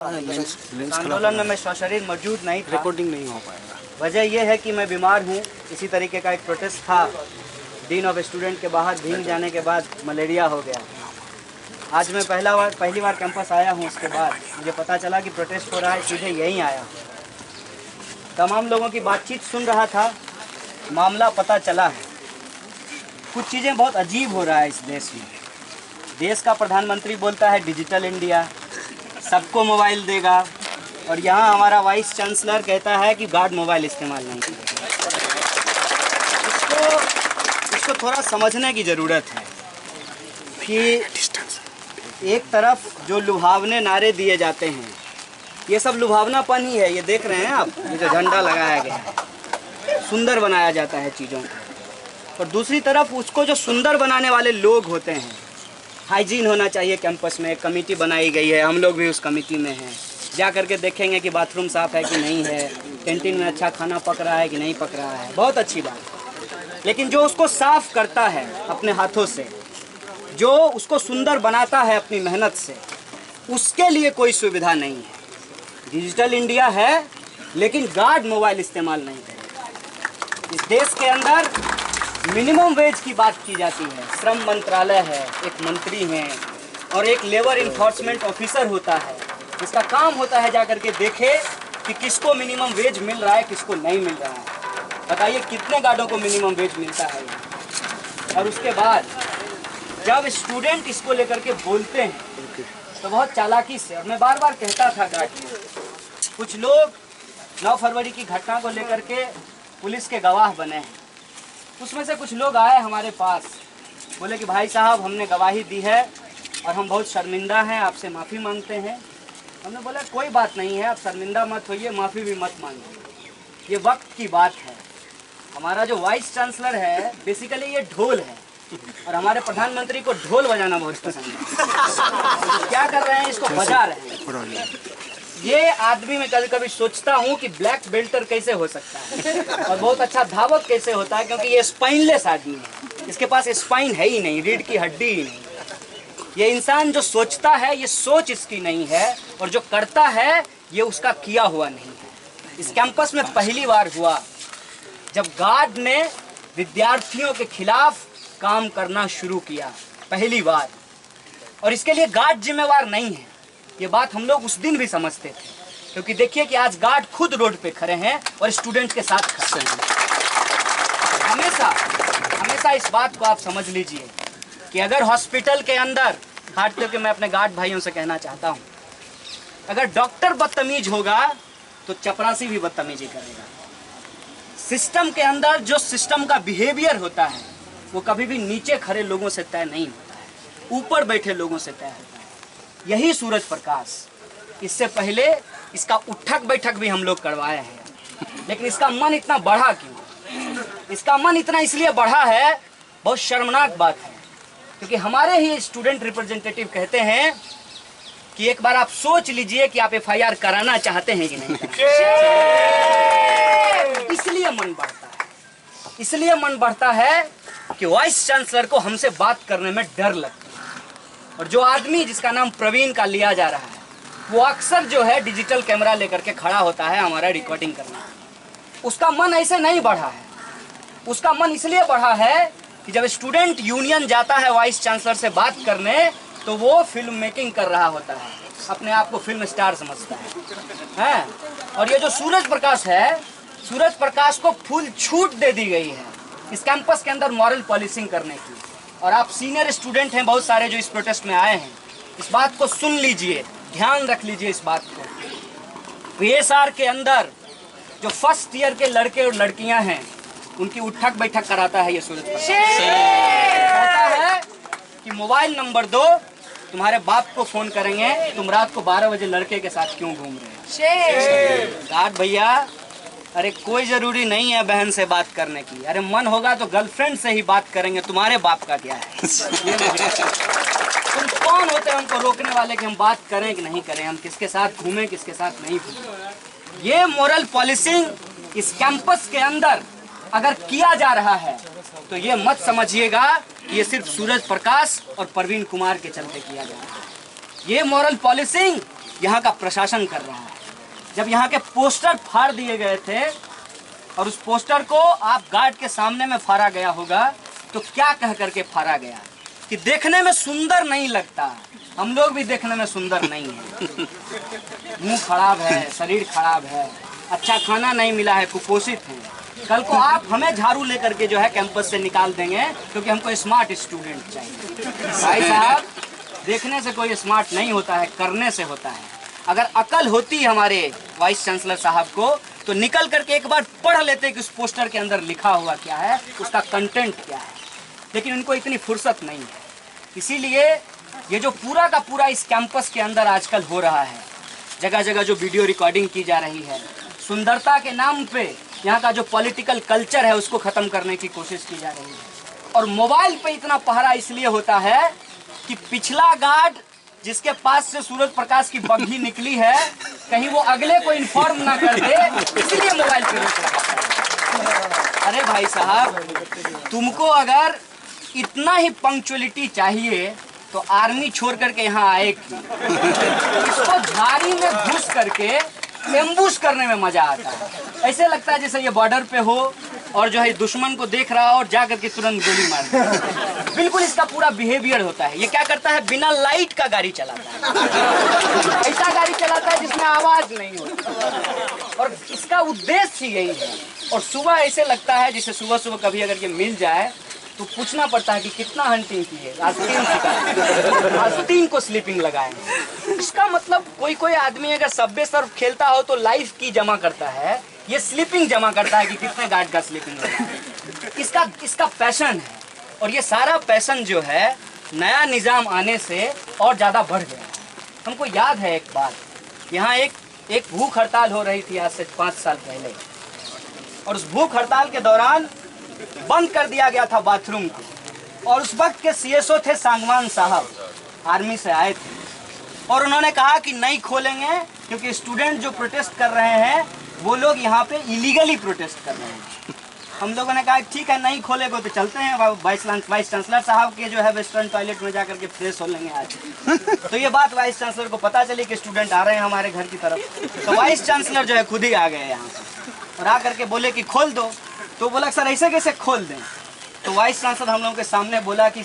आंदोलन में मैं सशरीर मौजूद नहीं था। रिकॉर्डिंग नहीं हो पाएगा। वजह यह है कि मैं बीमार हूँ। इसी तरीके का एक प्रोटेस्ट था, डीन ऑफ स्टूडेंट के बाहर भीग जाने के बाद मलेरिया हो गया। आज मैं पहली बार कैंपस आया हूँ। उसके बाद मुझे पता चला कि प्रोटेस्ट हो रहा है, सीधे यहीं आया। तमाम लोगों की बातचीत सुन रहा था, मामला पता चला है। कुछ चीज़ें बहुत अजीब हो रहा है इस देश में। देश का प्रधानमंत्री बोलता है डिजिटल इंडिया, सबको मोबाइल देगा, और यहाँ हमारा वाइस चांसलर कहता है कि गार्ड मोबाइल इस्तेमाल नहीं करेगा। इसको थोड़ा समझने की ज़रूरत है कि एक तरफ जो लुभावने नारे दिए जाते हैं, ये सब लुभावनापन ही है। ये देख रहे हैं आप, ये जो झंडा लगाया गया है, सुंदर बनाया जाता है चीज़ों को। और दूसरी तरफ उसको जो सुंदर बनाने वाले लोग होते हैं, हाइजीन होना चाहिए कैंपस में। एक कमेटी बनाई गई है, हम लोग भी उस कमेटी में हैं। जा करके देखेंगे कि बाथरूम साफ़ है कि नहीं है, कैंटीन में अच्छा खाना पक रहा है कि नहीं पक रहा है, बहुत अच्छी बात है। लेकिन जो उसको साफ़ करता है अपने हाथों से, जो उसको सुंदर बनाता है अपनी मेहनत से, उसके लिए कोई सुविधा नहीं है। डिजिटल इंडिया है, लेकिन गार्ड मोबाइल इस्तेमाल नहीं करेगा। इस देश के अंदर मिनिमम वेज की बात की जाती है। श्रम मंत्रालय है, एक मंत्री हैं और एक लेबर इन्फोर्समेंट ऑफिसर होता है, जिसका काम होता है जाकर के देखे कि किसको मिनिमम वेज मिल रहा है, किसको नहीं मिल रहा है। बताइए कितने गार्डों को मिनिमम वेज मिलता है। और उसके बाद जब स्टूडेंट इसको लेकर के बोलते हैं तो बहुत चालाकी से, और मैं बार बार कहता था गार्ड में, कुछ लोग 9 फरवरी की घटना को लेकर के पुलिस के गवाह बने हैं। उसमें से कुछ लोग आए हमारे पास, बोले कि भाई साहब हमने गवाही दी है और हम बहुत शर्मिंदा हैं, आपसे माफ़ी मांगते हैं। हमने बोला कोई बात नहीं है, आप शर्मिंदा मत होइए, माफ़ी भी मत मांगिए, ये वक्त की बात है। हमारा जो वाइस चांसलर है बेसिकली ये ढोल है, और हमारे प्रधानमंत्री को ढोल बजाना बहुत पसंद है। तो क्या कर रहे हैं, इसको बजा रहे हैं। ये आदमी मैं कभी कभी सोचता हूँ कि ब्लैक बेल्टर कैसे हो सकता है और बहुत अच्छा धावक कैसे होता है, क्योंकि ये स्पाइनलेस आदमी है, इसके पास स्पाइन है ही नहीं, रीढ़ की हड्डी ही नहीं। ये इंसान जो सोचता है, ये सोच इसकी नहीं है, और जो करता है ये उसका किया हुआ नहीं है। इस कैंपस में पहली बार हुआ जब गार्ड ने विद्यार्थियों के खिलाफ काम करना शुरू किया, पहली बार। और इसके लिए गार्ड जिम्मेवार नहीं है, ये बात हम लोग उस दिन भी समझते थे, क्योंकि देखिए कि आज गार्ड खुद रोड पे खड़े हैं और स्टूडेंट के साथ खड़े हैं। हमेशा इस बात को आप समझ लीजिए कि अगर हॉस्पिटल के अंदर, खास करके मैं अपने गार्ड भाइयों से कहना चाहता हूँ, अगर डॉक्टर बदतमीज होगा तो चपरासी भी बदतमीजी करेगा। सिस्टम के अंदर जो सिस्टम का बिहेवियर होता है वो कभी भी नीचे खड़े लोगों से तय नहीं होता है, ऊपर बैठे लोगों से तय होता है। यही सूरज प्रकाश, इससे पहले इसका उठक बैठक भी हम लोग करवाए हैं, लेकिन इसका मन इतना बढ़ा क्यों? इसका मन इतना इसलिए बढ़ा है, बहुत शर्मनाक बात है, क्योंकि हमारे ही स्टूडेंट रिप्रेजेंटेटिव कहते हैं कि एक बार आप सोच लीजिए कि आप FIR कराना चाहते हैं कि नहीं। इसलिए मन बढ़ता है, इसलिए मन बढ़ता है कि वाइस चांसलर को हमसे बात करने में डर लगता है। और जो आदमी जिसका नाम प्रवीण का लिया जा रहा है, वो अक्सर जो है डिजिटल कैमरा लेकर के खड़ा होता है हमारा रिकॉर्डिंग करना। उसका मन ऐसे नहीं बढ़ा है, उसका मन इसलिए बढ़ा है कि जब स्टूडेंट यूनियन जाता है वाइस चांसलर से बात करने, तो वो फिल्म मेकिंग कर रहा होता है, अपने आप को फिल्म स्टार समझता है। और ये जो सूरज प्रकाश है, सूरज प्रकाश को फुल छूट दे दी गई है इस कैंपस के अंदर मॉरल पॉलिसिंग करने की। और आप सीनियर स्टूडेंट हैं बहुत सारे जो इस प्रोटेस्ट में आए हैं, इस बात को सुन लीजिए, ध्यान रख लीजिए इस बात को। PSR के अंदर जो फर्स्ट ईयर के लड़के और लड़कियां हैं, उनकी उठक बैठक कराता है ये सूरज प्रकाश। कहता है कि मोबाइल नंबर दो, तुम्हारे बाप को फोन करेंगे, तुम रात को 12 बजे लड़के के साथ क्यों घूम रहे हो। गार्ड भैया, अरे कोई जरूरी नहीं है बहन से बात करने की, अरे मन होगा तो गर्लफ्रेंड से ही बात करेंगे, तुम्हारे बाप का क्या है। तुम कौन होते हैं हमको रोकने वाले कि हम बात करें कि नहीं करें, हम किसके साथ घूमें किसके साथ नहीं घूमें। ये मोरल पॉलिसिंग इस कैंपस के अंदर अगर किया जा रहा है तो ये मत समझिएगा कि ये सिर्फ सूरज प्रकाश और प्रवीण कुमार के चलते किया जा रहा है। ये मॉरल पॉलिसिंग यहाँ का प्रशासन कर रहा है। जब यहाँ के पोस्टर फाड़ दिए गए थे और उस पोस्टर को आप गार्ड के सामने में फाड़ा गया होगा, तो क्या कह करके फाड़ा गया कि देखने में सुंदर नहीं लगता। हम लोग भी देखने में सुंदर नहीं है, मुंह खराब है, शरीर खराब है, अच्छा खाना नहीं मिला है, कुपोषित हैं। कल को आप हमें झाड़ू लेकर के जो है कैंपस से निकाल देंगे क्योंकि हमको स्मार्ट स्टूडेंट चाहिए। भाई साहब, देखने से कोई स्मार्ट नहीं होता है, करने से होता है। अगर अकल होती हमारे वाइस चांसलर साहब को तो निकल करके एक बार पढ़ लेते कि उस पोस्टर के अंदर लिखा हुआ क्या है, उसका कंटेंट क्या है। लेकिन उनको इतनी फुर्सत नहीं है। इसीलिए ये जो पूरा का पूरा इस कैंपस के अंदर आजकल हो रहा है, जगह जगह जो वीडियो रिकॉर्डिंग की जा रही है, सुंदरता के नाम पे यहाँ का जो पॉलिटिकल कल्चर है उसको ख़त्म करने की कोशिश की जा रही है। और मोबाइल पे इतना पहरा इसलिए होता है कि पिछला गार्ड जिसके पास से सूरज प्रकाश की बग्घी निकली है, कहीं वो अगले को इन्फॉर्म ना कर दे, इसलिए मोबाइल पे रोक लगा है। अरे भाई साहब, तुमको अगर इतना ही पंक्चुअलिटी चाहिए तो आर्मी छोड़ करके यहाँ आए क्यों? इसको झाड़ी में घुस करके एम्बुश करने में मजा आता है। ऐसे लगता है जैसे ये बॉर्डर पे हो और जो है दुश्मन को देख रहा हो और जा करके तुरंत गोली मार दे। बिल्कुल इसका पूरा बिहेवियर होता है। ये क्या करता है, बिना लाइट का गाड़ी चलाता है, ऐसा गाड़ी चलाता है जिसमें आवाज नहीं होती। और इसका उद्देश्य ही यही है। और सुबह ऐसे लगता है जैसे सुबह सुबह कभी अगर ये मिल जाए तो पूछना पड़ता है कि कितना हंटिंग की है, आज 3 को स्लीपिंग लगाए। इसका मतलब कोई आदमी अगर सबवे सर्फ खेलता हो तो लाइफ की जमा करता है, ये स्लीपिंग जमा करता है कि कितने गार्ड का स्लीपिंग लगाए। इसका पैशन है। और ये सारा पैशन जो है नया निजाम आने से और ज़्यादा बढ़ गया। हमको याद है एक बात, यहाँ एक भूख हड़ताल हो रही थी आज से 5 साल पहले, और उस भूख हड़ताल के दौरान बंद कर दिया गया था बाथरूम को। और उस वक्त के सीएसओ थे सांगवान साहब, आर्मी से आए थे, और उन्होंने कहा कि नहीं खोलेंगे क्योंकि स्टूडेंट जो प्रोटेस्ट कर रहे हैं वो लोग यहाँ पे इलीगली प्रोटेस्ट कर रहे हैं। हम लोगों ने कहा ठीक है, नहीं खोलेगा तो चलते हैं वाइस चांसलर साहब के जो है वेस्टर्न टॉयलेट में जाकर के फ्रेश हो लेंगे आज। तो ये बात वाइस चांसलर को पता चली कि स्टूडेंट आ रहे हैं हमारे घर की तरफ। तो वाइस चांसलर जो है खुद ही आ गए यहाँ से और आ करके बोले कि खोल दो। तो बोला सर ऐसे कैसे खोल दें? तो वाइस चांसलर हम लोगों के सामने बोला कि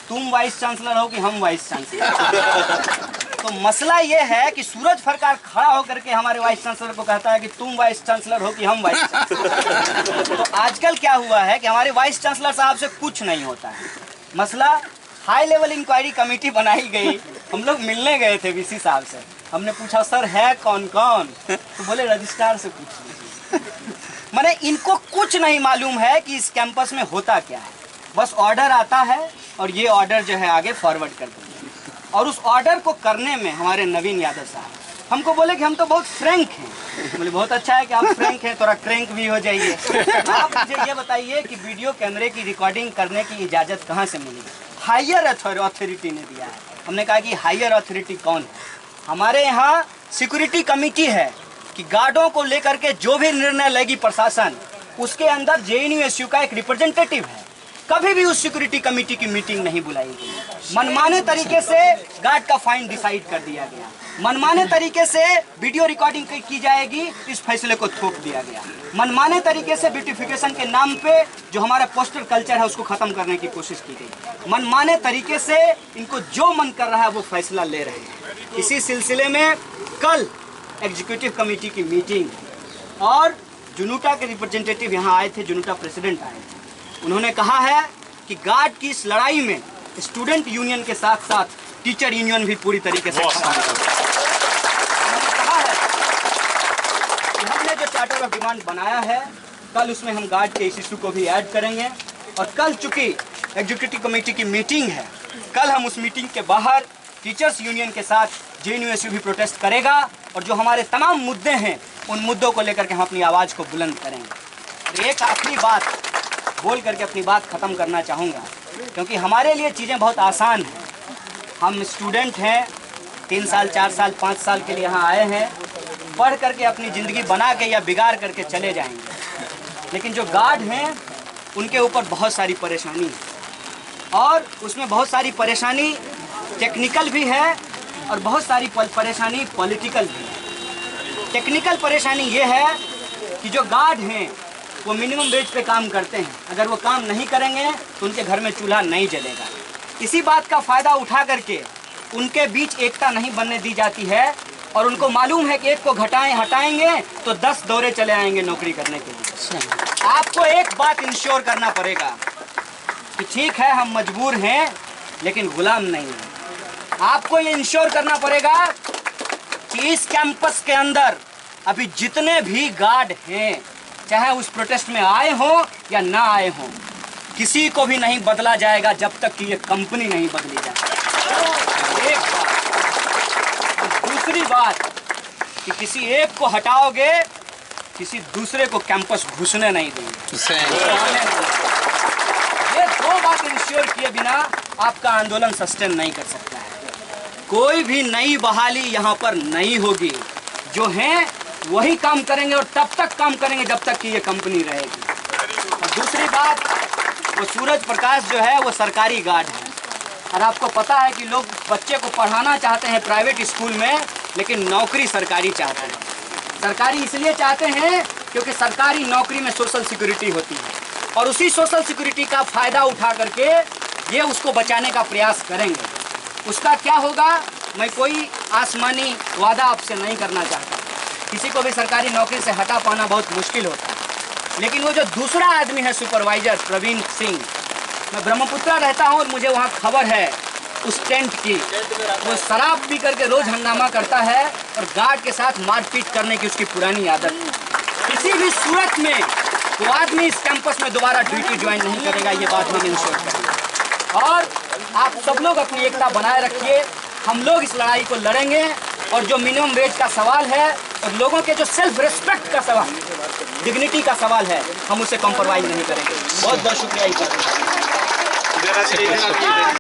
तुम वाइस चांसलर हो कि हम वाइस चांसलर। तो मसला ये है कि सूरज सरकार खड़ा होकर के हमारे वाइस चांसलर को कहता है कि तुम वाइस चांसलर हो कि हम वाइस चांसलर। तो आजकल क्या हुआ है कि हमारे वाइस चांसलर साहब से कुछ नहीं होता है। मसला हाई लेवल इंक्वायरी कमेटी बनाई गई, हम लोग मिलने गए थे वीसी साहब से। हमने पूछा सर है कौन कौन? तो बोले रजिस्ट्रार से पूछ लीजिए। माने इनको कुछ नहीं मालूम है कि इस कैंपस में होता क्या है। बस ऑर्डर आता है और ये ऑर्डर जो है आगे फॉरवर्ड कर देंगे। और उस ऑर्डर को करने में हमारे नवीन यादव साहब हमको बोले कि हम तो बहुत फ्रैंक हैं। बोले बहुत अच्छा है कि आप फ्रैंक हैं, थोड़ा क्रैंक भी हो जाइए। आप मुझे ये बताइए कि वीडियो कैमरे की रिकॉर्डिंग करने की इजाज़त कहाँ से मिली? हायर अथॉरिटी ने दिया है। हमने कहा कि हायर अथॉरिटी कौन है? हमारे यहाँ सिक्योरिटी कमेटी है कि गार्डों को लेकर के जो भी निर्णय लेगी प्रशासन, उसके अंदर जेएनयू का एक रिप्रेजेंटेटिव है। कभी भी उस सिक्योरिटी कमेटी की मीटिंग नहीं बुलाई गई। मनमाने तरीके से गार्ड का फाइन डिसाइड कर दिया गया, मनमाने तरीके से वीडियो रिकॉर्डिंग की जाएगी, इस फैसले को थोप दिया गया। मनमाने तरीके से ब्यूटिफिकेशन के नाम पे जो हमारा पोस्टर कल्चर है उसको खत्म करने की कोशिश की गई। मनमाने तरीके से इनको जो मन कर रहा है वो फैसला ले रहे हैं। इसी सिलसिले में कल एग्जीक्यूटिव कमेटी की मीटिंग और जुनूटा के रिप्रेजेंटेटिव यहाँ आए थे, जुनूटा प्रेसिडेंट आए थे। उन्होंने कहा है कि गार्ड की इस लड़ाई में स्टूडेंट यूनियन के साथ साथ टीचर यूनियन भी पूरी तरीके से कहा है कि हमने जो चार्टर ऑफ डिमांड बनाया है कल उसमें हम गार्ड के इस इशू को भी ऐड करेंगे। और कल चूंकि एग्जीक्यूटिव कमेटी की मीटिंग है, कल हम उस मीटिंग के बाहर टीचर्स यूनियन के साथ जेएनयू भी प्रोटेस्ट करेगा और जो हमारे तमाम मुद्दे हैं उन मुद्दों को लेकर के हम अपनी आवाज़ को बुलंद करेंगे। एक आखिरी बात बोल करके अपनी बात ख़त्म करना चाहूँगा, क्योंकि हमारे लिए चीज़ें बहुत आसान हैं। हम स्टूडेंट हैं, 3 साल 4 साल 5 साल के लिए यहाँ आए हैं, पढ़ करके अपनी ज़िंदगी बना के या बिगाड़ करके चले जाएंगे। लेकिन जो गार्ड हैं उनके ऊपर बहुत सारी परेशानी है और उसमें बहुत सारी परेशानी टेक्निकल भी है, और बहुत सारी परेशानी पॉलिटिकल भी है। टेक्निकल परेशानी ये है कि जो गार्ड हैं वो मिनिमम वेज पे काम करते हैं, अगर वो काम नहीं करेंगे तो उनके घर में चूल्हा नहीं जलेगा। इसी बात का फ़ायदा उठा करके उनके बीच एकता नहीं बनने दी जाती है और उनको मालूम है कि एक को हटाएंगे तो 10 दौरे चले आएंगे नौकरी करने के लिए। आपको एक बात इंश्योर करना पड़ेगा कि ठीक है हम मजबूर हैं लेकिन गुलाम नहीं हैं। आपको ये इंश्योर करना पड़ेगा कि इस कैंपस के अंदर अभी जितने भी गार्ड हैं, चाहे उस प्रोटेस्ट में आए हो या ना आए हो, किसी को भी नहीं बदला जाएगा जब तक कि ये कंपनी नहीं बदली जाए। एक बात। दूसरी बात कि किसी एक को हटाओगे, किसी दूसरे को कैंपस घुसने नहीं देंगे। ये दो बात इंश्योर किए बिना आपका आंदोलन सस्टेन नहीं कर सकता है। कोई भी नई बहाली यहाँ पर नहीं होगी। जो हैं वही काम करेंगे और तब तक काम करेंगे जब तक कि ये कंपनी रहेगी। और दूसरी बात, वो सूरज प्रकाश जो है वो सरकारी गार्ड है और आपको पता है कि लोग बच्चे को पढ़ाना चाहते हैं प्राइवेट स्कूल में, लेकिन नौकरी सरकारी चाहते हैं। सरकारी इसलिए चाहते हैं क्योंकि सरकारी नौकरी में सोशल सिक्योरिटी होती है और उसी सोशल सिक्योरिटी का फ़ायदा उठा करके ये उसको बचाने का प्रयास करेंगे। उसका क्या होगा, मैं कोई आसमानी वादा आपसे नहीं करना चाहता। किसी को भी सरकारी नौकरी से हटा पाना बहुत मुश्किल होता है, लेकिन वो जो दूसरा आदमी है सुपरवाइजर प्रवीण सिंह, मैं ब्रह्मपुत्रा रहता हूँ और मुझे वहाँ खबर है उस टेंट की। वो शराब पी करके रोज हंगामा करता है और गार्ड के साथ मारपीट करने की उसकी पुरानी आदत है। किसी भी सूरत में वो आदमी इस कैंपस में दोबारा ड्यूटी ज्वाइन नहीं करेगा, ये बात हम इंश्योर करेंगे। और आप सब लोग अपनी एकता बनाए रखिए। हम लोग इस लड़ाई को लड़ेंगे और जो मिनिमम वेज का सवाल है और लोगों के जो सेल्फ रिस्पेक्ट का सवाल, डिग्निटी का सवाल है, हम उसे कॉम्प्रोमाइज नहीं करेंगे। बहुत बहुत शुक्रिया।